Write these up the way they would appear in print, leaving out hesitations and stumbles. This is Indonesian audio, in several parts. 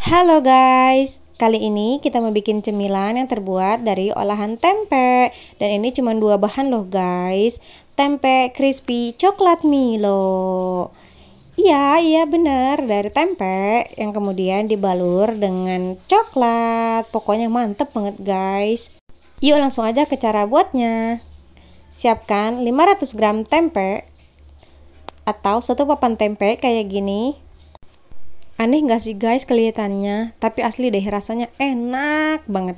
Halo guys, kali ini kita mau bikin cemilan yang terbuat dari olahan tempe. Dan ini cuma dua bahan loh guys. Tempe crispy coklat Milo. Iya bener, dari tempe yang kemudian dibalur dengan coklat. Pokoknya mantep banget guys. Yuk langsung aja ke cara buatnya. Siapkan 500 gram tempe atau satu papan tempe kayak gini. Aneh gak sih guys kelihatannya, tapi asli deh rasanya enak banget.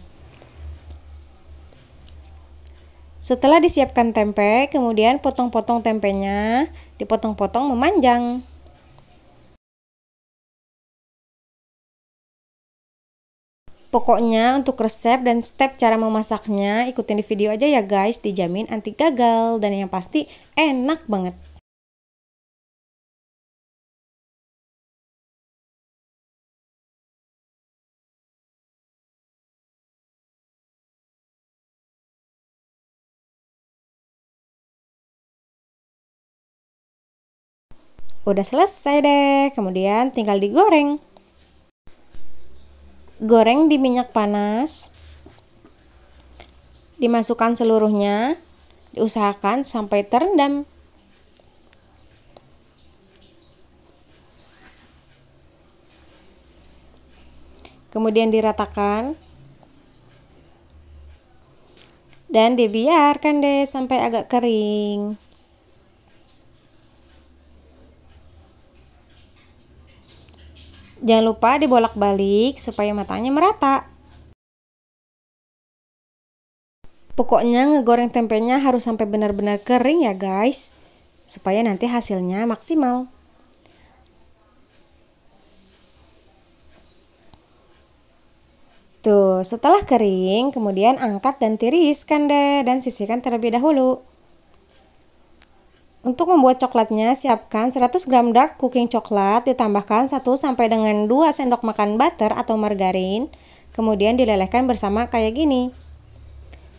Setelah disiapkan tempe, kemudian potong-potong tempenya, dipotong-potong memanjang. Pokoknya untuk resep dan step cara memasaknya, ikutin di video aja ya guys, dijamin anti gagal dan yang pasti enak banget. Udah selesai deh, kemudian tinggal digoreng. Goreng di minyak panas. Dimasukkan seluruhnya, diusahakan sampai terendam. Kemudian diratakan. Dan dibiarkan deh sampai agak kering. Jangan lupa dibolak-balik supaya matangnya merata. Pokoknya ngegoreng tempenya harus sampai benar-benar kering ya guys, supaya nanti hasilnya maksimal. Tuh, setelah kering, kemudian angkat dan tiriskan deh dan sisihkan terlebih dahulu. Untuk membuat coklatnya, siapkan 100 gram dark cooking coklat, ditambahkan 1 sampai dengan 2 sendok makan butter atau margarin, kemudian dilelehkan bersama kayak gini.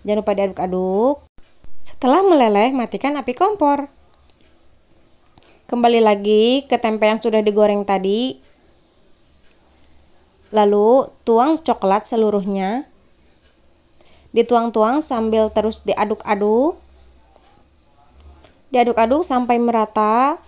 Jangan lupa diaduk-aduk. Setelah meleleh, matikan api kompor. Kembali lagi ke tempe yang sudah digoreng tadi. Lalu tuang coklat seluruhnya. Dituang-tuang sambil terus diaduk-aduk. Diaduk-aduk sampai merata.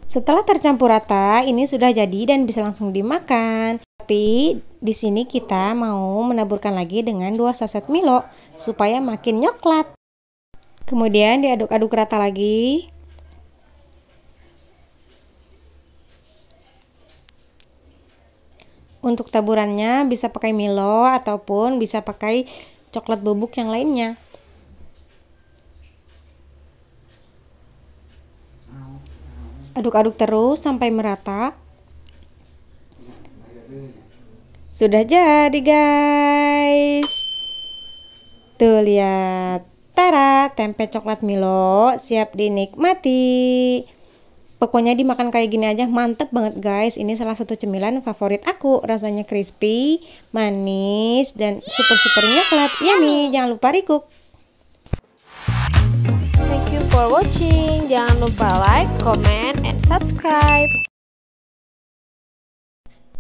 Setelah tercampur rata, ini sudah jadi dan bisa langsung dimakan. Tapi di sini kita mau menaburkan lagi dengan 2 saset Milo supaya makin nyoklat. Kemudian diaduk-aduk rata lagi. Untuk taburannya bisa pakai Milo ataupun bisa pakai coklat bubuk yang lainnya. Aduk-aduk terus sampai merata. Sudah jadi guys. Tuh lihat. Tara, tempe coklat Milo siap dinikmati. Pokoknya dimakan kayak gini aja mantep banget guys. Ini salah satu cemilan favorit aku. Rasanya crispy, manis, dan super nyoklat. Yummy, jangan lupa recook. Thank you for watching. Jangan lupa like, comment, and subscribe.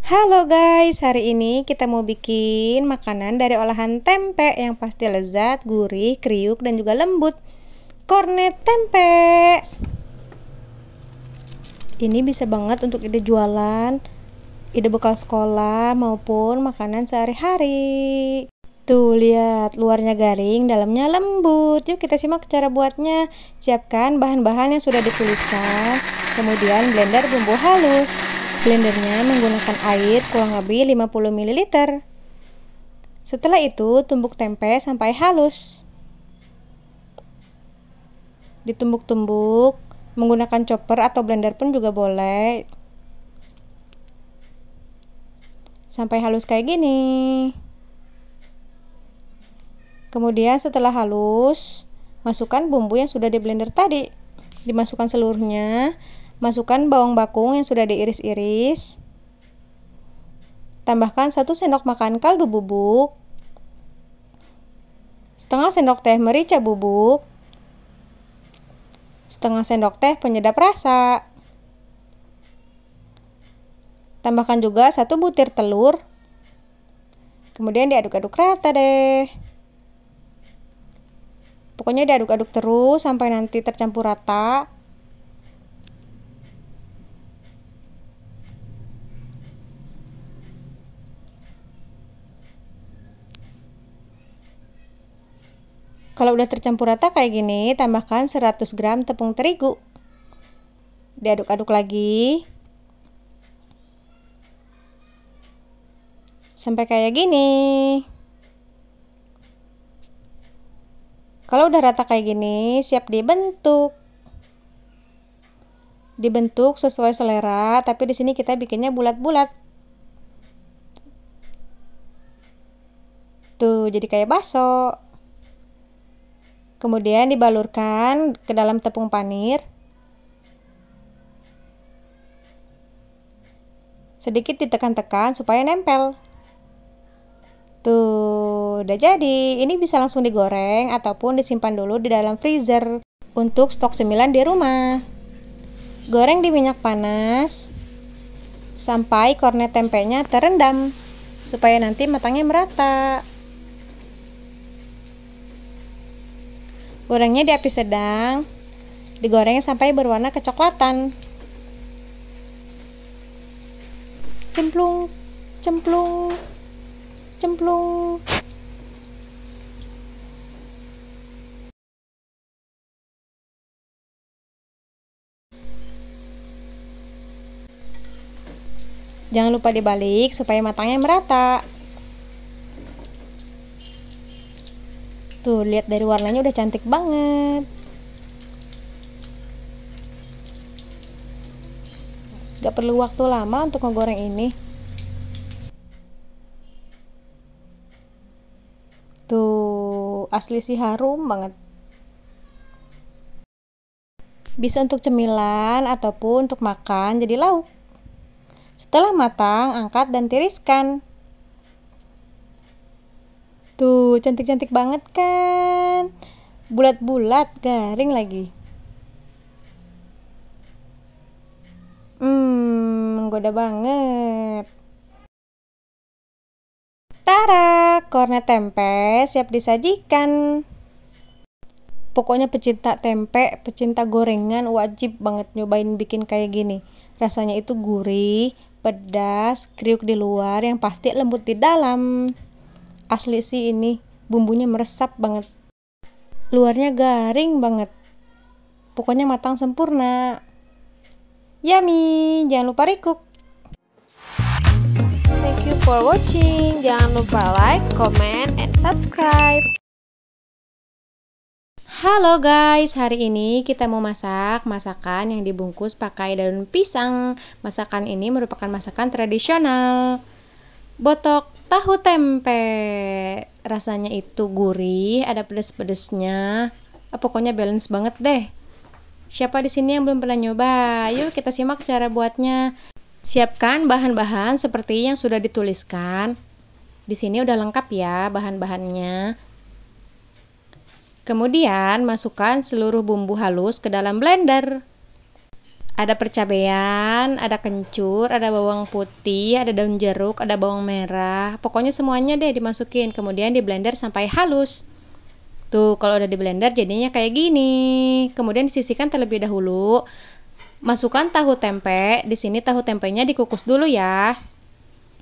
Halo guys, hari ini kita mau bikin makanan dari olahan tempe yang pasti lezat, gurih, kriuk, dan juga lembut. Kornet tempe. Ini bisa banget untuk ide jualan, ide bekal sekolah, maupun makanan sehari-hari. Tuh lihat, luarnya garing, dalamnya lembut. Yuk kita simak cara buatnya. Siapkan bahan-bahan yang sudah dituliskan, kemudian blender bumbu halus. Blendernya menggunakan air kurang lebih 50 ml. Setelah itu tumbuk tempe sampai halus. Ditumbuk-tumbuk. Menggunakan chopper atau blender pun juga boleh. Sampai halus kayak gini. Kemudian setelah halus, masukkan bumbu yang sudah di blender tadi. Dimasukkan seluruhnya. Masukkan bawang bakung yang sudah diiris-iris. Tambahkan 1 sendok makan kaldu bubuk, setengah sendok teh merica bubuk, setengah sendok teh penyedap rasa. Tambahkan juga 1 butir telur. Kemudian diaduk-aduk rata deh. Pokoknya diaduk-aduk terus sampai nanti tercampur rata. Kalau udah tercampur rata kayak gini, tambahkan 100 gram tepung terigu. Diaduk-aduk lagi. Sampai kayak gini. Kalau udah rata kayak gini, siap dibentuk. Dibentuk sesuai selera, tapi di sini kita bikinnya bulat-bulat. Tuh, jadi kayak bakso. Kemudian dibalurkan ke dalam tepung panir. Sedikit ditekan-tekan supaya nempel. Tuh, udah jadi. Ini bisa langsung digoreng ataupun disimpan dulu di dalam freezer untuk stok cemilan di rumah. Goreng di minyak panas sampai kornet tempenya terendam supaya nanti matangnya merata. Gorengnya di api sedang, digoreng sampai berwarna kecoklatan. Cemplung, cemplung, cemplung. Jangan lupa dibalik supaya matangnya merata. Tuh, lihat dari warnanya udah cantik banget. Gak perlu waktu lama untuk ngegoreng ini. Tuh, asli sih harum banget. Bisa untuk cemilan ataupun untuk makan jadi lauk. Setelah matang, angkat dan tiriskan. Tuh, cantik-cantik banget kan? Bulat-bulat, garing lagi. Menggoda banget. Tara, kornet tempe siap disajikan. Pokoknya pecinta tempe, pecinta gorengan wajib banget nyobain bikin kayak gini. Rasanya itu gurih, pedas, kriuk di luar, yang pasti lembut di dalam. Asli sih ini, bumbunya meresap banget. Luarnya garing banget. Pokoknya matang sempurna. Yummy, jangan lupa recook. Thank you for watching. Jangan lupa like, comment, and subscribe. Halo guys, hari ini kita mau masak masakan yang dibungkus pakai daun pisang. Masakan ini merupakan masakan tradisional. Botok tahu tempe. Rasanya itu gurih, ada pedas-pedasnya. Pokoknya balance banget deh. Siapa di sini yang belum pernah nyoba? Yuk kita simak cara buatnya. Siapkan bahan-bahan seperti yang sudah dituliskan. Di sini udah lengkap ya bahan-bahannya. Kemudian masukkan seluruh bumbu halus ke dalam blender. Ada percabean, ada kencur, ada bawang putih, ada daun jeruk, ada bawang merah. Pokoknya semuanya deh dimasukin. Kemudian di blender sampai halus. Tuh, kalau udah di blender jadinya kayak gini. Kemudian disisihkan terlebih dahulu. Masukkan tahu tempe. Di sini tahu tempenya dikukus dulu ya.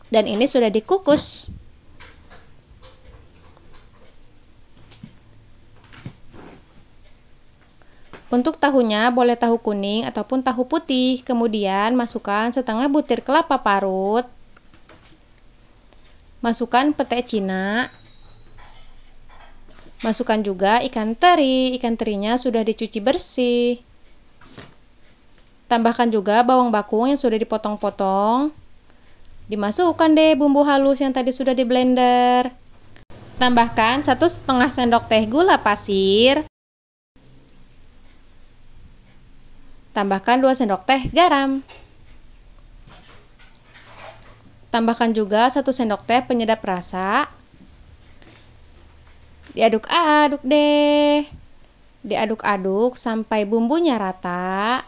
Dan ini sudah dikukus. Untuk tahunya boleh tahu kuning ataupun tahu putih. Kemudian masukkan setengah butir kelapa parut. Masukkan pete Cina. Masukkan juga ikan teri. Ikan terinya sudah dicuci bersih. Tambahkan juga bawang bakung yang sudah dipotong-potong. Dimasukkan deh bumbu halus yang tadi sudah di blender. Tambahkan 1,5 sendok teh gula pasir. Tambahkan 2 sendok teh garam. Tambahkan juga 1 sendok teh penyedap rasa. Diaduk-aduk deh. Diaduk-aduk sampai bumbunya rata.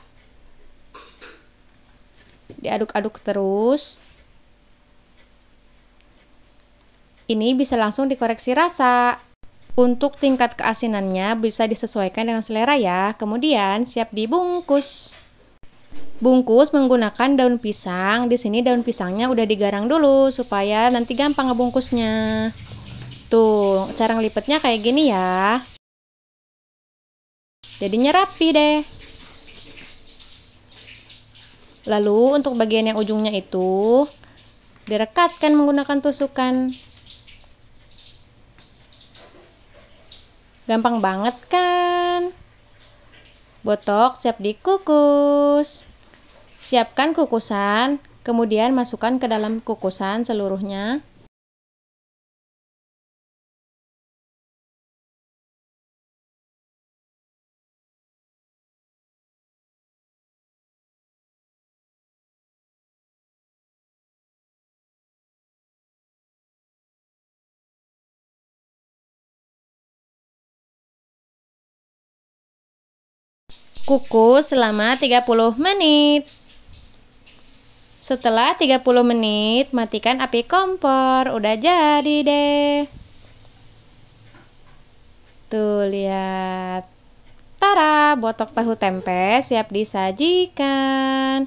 Diaduk-aduk terus. Ini bisa langsung dikoreksi rasa. Untuk tingkat keasinannya bisa disesuaikan dengan selera ya. Kemudian siap dibungkus. Bungkus menggunakan daun pisang. Di sini daun pisangnya udah digarang dulu supaya nanti gampang ngebungkusnya. Tuh, cara ngelipetnya kayak gini ya. Jadinya rapi deh. Lalu untuk bagian yang ujungnya itu direkatkan menggunakan tusukan. Gampang banget kan? Botok siap dikukus. Siapkan kukusan, kemudian masukkan ke dalam kukusan seluruhnya. Kukus selama 30 menit. Setelah 30 menit, matikan api kompor. Udah jadi deh. Tuh, lihat. Tara, botok tahu tempe siap disajikan.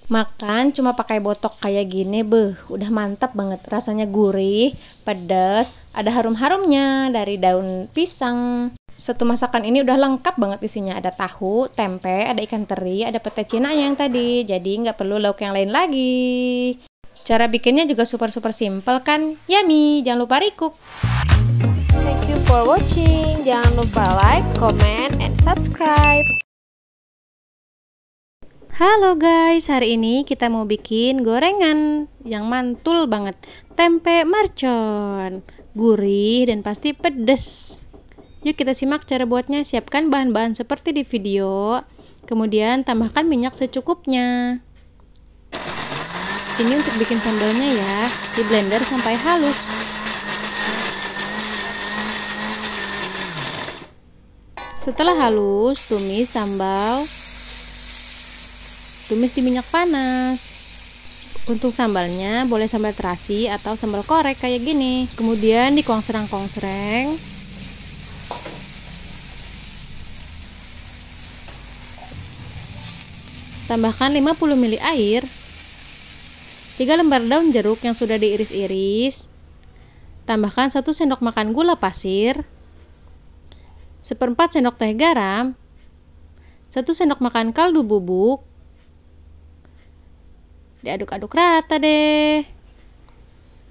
Makan cuma pakai botok kayak gini, udah mantap banget. Rasanya gurih, pedas, ada harum-harumnya dari daun pisang. Satu masakan ini udah lengkap banget isinya. Ada tahu, tempe, ada ikan teri, ada pete cina yang tadi. Jadi nggak perlu lauk yang lain lagi. Cara bikinnya juga super simple kan? Yummy! Jangan lupa recook. Thank you for watching. Jangan lupa like, comment, and subscribe. Halo guys, hari ini kita mau bikin gorengan yang mantul banget. Tempe mercon. Gurih dan pasti pedes. Yuk kita simak cara buatnya. Siapkan bahan-bahan seperti di video. Kemudian tambahkan minyak secukupnya. Ini untuk bikin sambalnya ya. Di blender sampai halus. Setelah halus, tumis sambal. Tumis di minyak panas. Untuk sambalnya boleh sambal terasi atau sambal korek kayak gini. Kemudian dikongsreng-kongsreng. Tambahkan 50 ml air, 3 lembar daun jeruk yang sudah diiris-iris. Tambahkan 1 sendok makan gula pasir, 1/4 sendok teh garam, 1 sendok makan kaldu bubuk. Diaduk-aduk rata deh.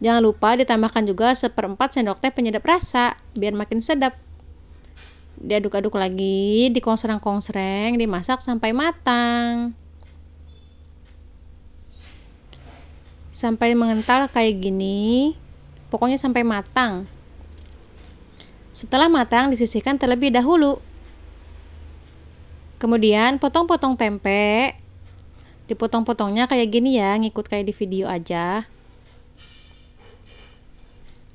Jangan lupa ditambahkan juga 1/4 sendok teh penyedap rasa biar makin sedap. Diaduk-aduk lagi, dikongsreng-kongsreng, dimasak sampai matang. Sampai mengental kayak gini, pokoknya sampai matang. Setelah matang, disisihkan terlebih dahulu. Kemudian potong-potong tempe. Dipotong-potongnya kayak gini ya, ngikut kayak di video aja.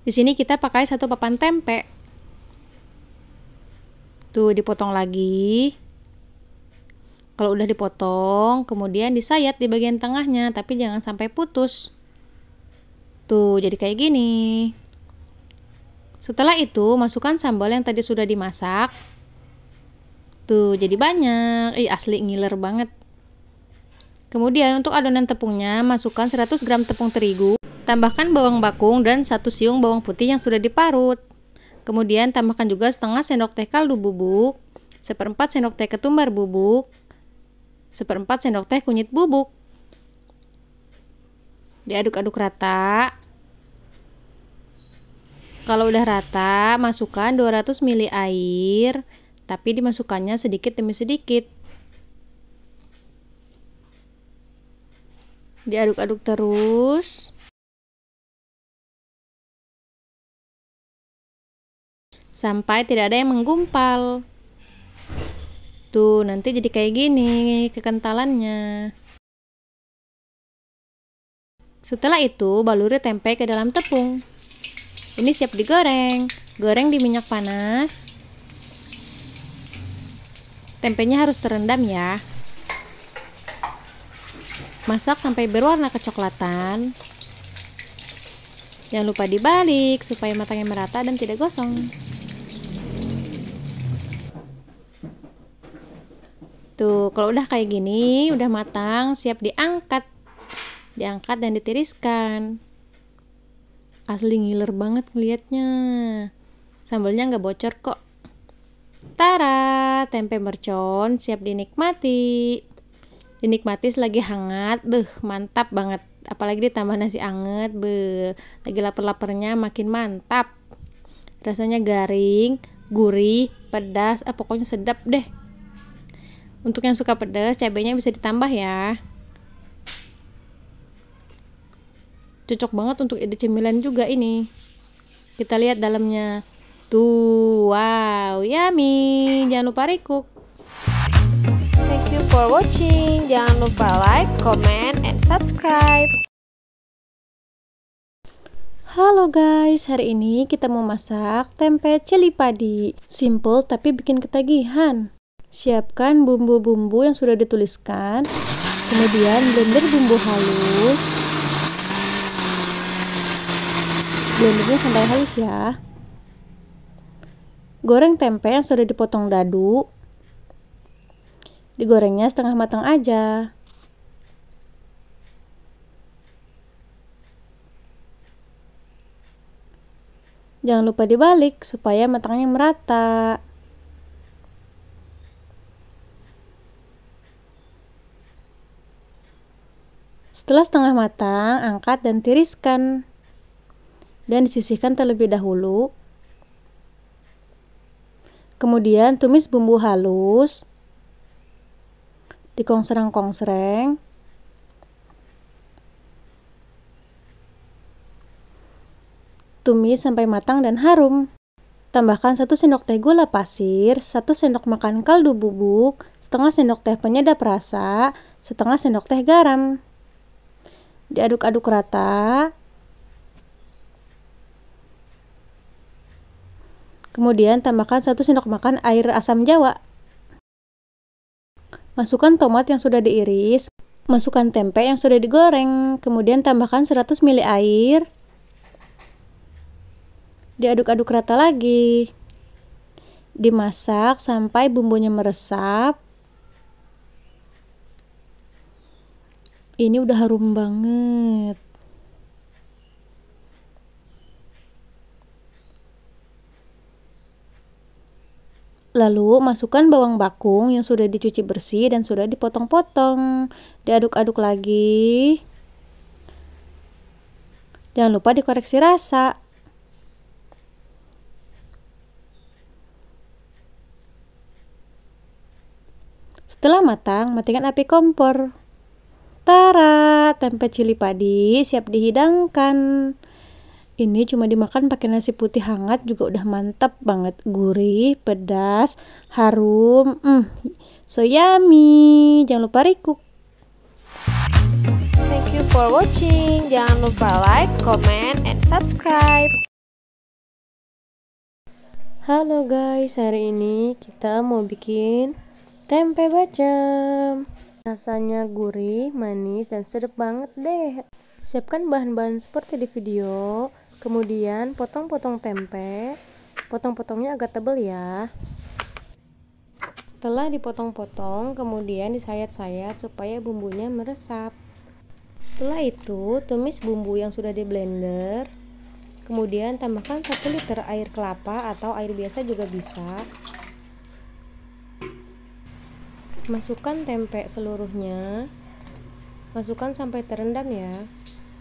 Di sini kita pakai 1 papan tempe. Tuh, dipotong lagi. Kalau udah dipotong, kemudian disayat di bagian tengahnya, tapi jangan sampai putus. Tuh, jadi kayak gini. Setelah itu, masukkan sambal yang tadi sudah dimasak. Tuh, jadi banyak. Asli ngiler banget. Kemudian untuk adonan tepungnya, masukkan 100 gram tepung terigu. Tambahkan bawang bakung dan 1 siung bawang putih yang sudah diparut. Kemudian tambahkan juga setengah sendok teh kaldu bubuk, 1/4 sendok teh ketumbar bubuk, 1/4 sendok teh kunyit bubuk. Diaduk-aduk rata. Kalau udah rata, masukkan 200 ml air, tapi dimasukkannya sedikit demi sedikit. Diaduk-aduk terus. Sampai tidak ada yang menggumpal. Tuh, nanti jadi kayak gini kekentalannya. Setelah itu, baluri tempe ke dalam tepung. Ini siap digoreng. Goreng di minyak panas. Tempenya harus terendam ya. Masak sampai berwarna kecoklatan. Jangan lupa dibalik supaya matangnya merata dan tidak gosong. Tuh, kalau udah kayak gini, udah matang, siap diangkat. Diangkat dan ditiriskan. Asli ngiler banget ngeliatnya. Sambalnya nggak bocor kok. Tara, tempe mercon siap dinikmati. Dinikmati selagi hangat, mantap banget. Apalagi ditambah nasi anget, lagi lapar-laparnya makin mantap. Rasanya garing, gurih, pedas, pokoknya sedap deh. Untuk yang suka pedas, cabenya bisa ditambah ya. Cocok banget untuk ide cemilan juga ini. Kita lihat dalamnya. Tuh, wow, yummy. Jangan lupa recook. Thank you for watching. Jangan lupa like, comment, and subscribe. Halo guys, hari ini kita mau masak tempe cili padi. Simple tapi bikin ketagihan. Siapkan bumbu-bumbu yang sudah dituliskan. Kemudian blender bumbu halus. Blendernya sampai halus ya. Goreng tempe yang sudah dipotong dadu. Digorengnya setengah matang aja. Jangan lupa dibalik supaya matangnya merata. Setelah setengah matang, angkat dan tiriskan. Dan disisihkan terlebih dahulu. Kemudian tumis bumbu halus. Dikongsreng-kongsreng. Tumis sampai matang dan harum. Tambahkan 1 sendok teh gula pasir, 1 sendok makan kaldu bubuk, setengah sendok teh penyedap rasa, setengah sendok teh garam. Diaduk-aduk rata. Kemudian tambahkan 1 sendok makan air asam jawa. Masukkan tomat yang sudah diiris. Masukkan tempe yang sudah digoreng. Kemudian tambahkan 100 ml air. Diaduk-aduk rata lagi. Dimasak sampai bumbunya meresap. Ini udah harum banget. Lalu masukkan bawang bakung yang sudah dicuci bersih dan sudah dipotong-potong. Diaduk-aduk lagi. Jangan lupa dikoreksi rasa. Setelah matang, matikan api kompor. Tara, tempe cili padi siap dihidangkan. Ini cuma dimakan pakai nasi putih hangat juga udah mantap banget. Gurih, pedas, harum. So yummy. Jangan lupa recook. Thank you for watching. Jangan lupa like, comment, and subscribe. Halo guys, hari ini kita mau bikin tempe bacem. Rasanya gurih, manis, dan sedap banget deh. Siapkan bahan-bahan seperti di video. Kemudian potong-potong tempe. Potong-potongnya agak tebal ya. Setelah dipotong-potong, kemudian disayat-sayat supaya bumbunya meresap. Setelah itu, tumis bumbu yang sudah di blender. Kemudian tambahkan 1 liter air kelapa atau air biasa juga bisa. Masukkan tempe seluruhnya. Masukkan sampai terendam ya.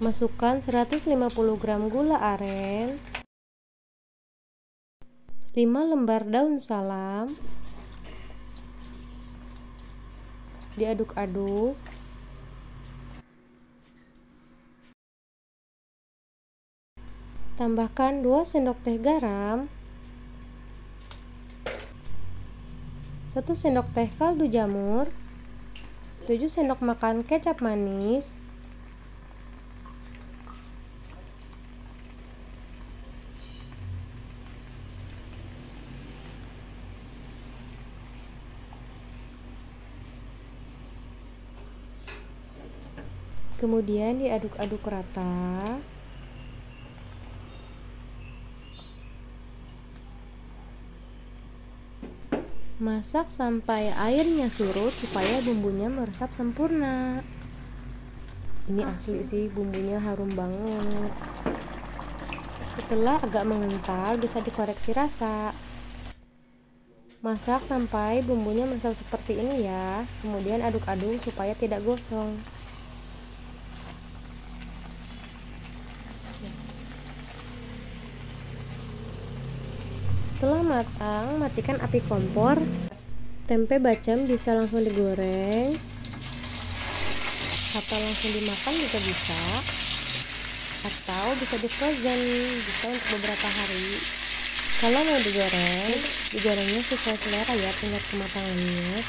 Masukkan 150 gram gula aren, 5 lembar daun salam. Diaduk-aduk. Tambahkan 2 sendok teh garam, 1 sendok teh kaldu jamur, 7 sendok makan kecap manis, Kemudian diaduk-aduk rata. Masak sampai airnya surut supaya bumbunya meresap sempurna. Ini asli sih, bumbunya harum banget. Setelah agak mengental, bisa dikoreksi rasa. Masak sampai bumbunya meresap seperti ini ya. Kemudian aduk-aduk supaya tidak gosong. Setelah matang, matikan api kompor. Tempe bacem bisa langsung digoreng atau langsung dimakan juga bisa, atau bisa di frozen, bisa untuk beberapa hari. Kalau mau digoreng, digorengnya sesuai selera ya, tingkat kematangannya.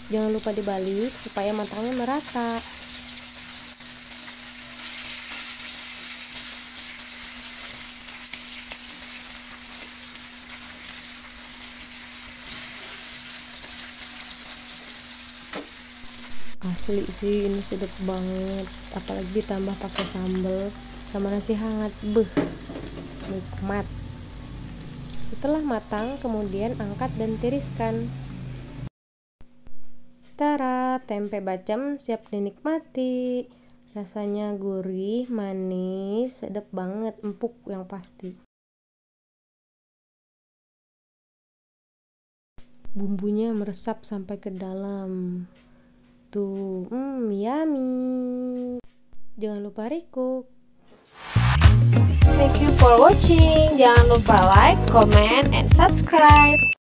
Jangan lupa dibalik supaya matangnya merata. Asli sih, ini sedap banget, apalagi ditambah pakai sambal sama nasi hangat, nikmat. Setelah matang, kemudian angkat dan tiriskan. Tara, tempe bacem siap dinikmati. Rasanya gurih, manis, sedap banget, empuk yang pasti. Bumbunya meresap sampai ke dalam. Tuh, yummy. Jangan lupa recook. Thank you for watching. Jangan lupa like, comment, and subscribe.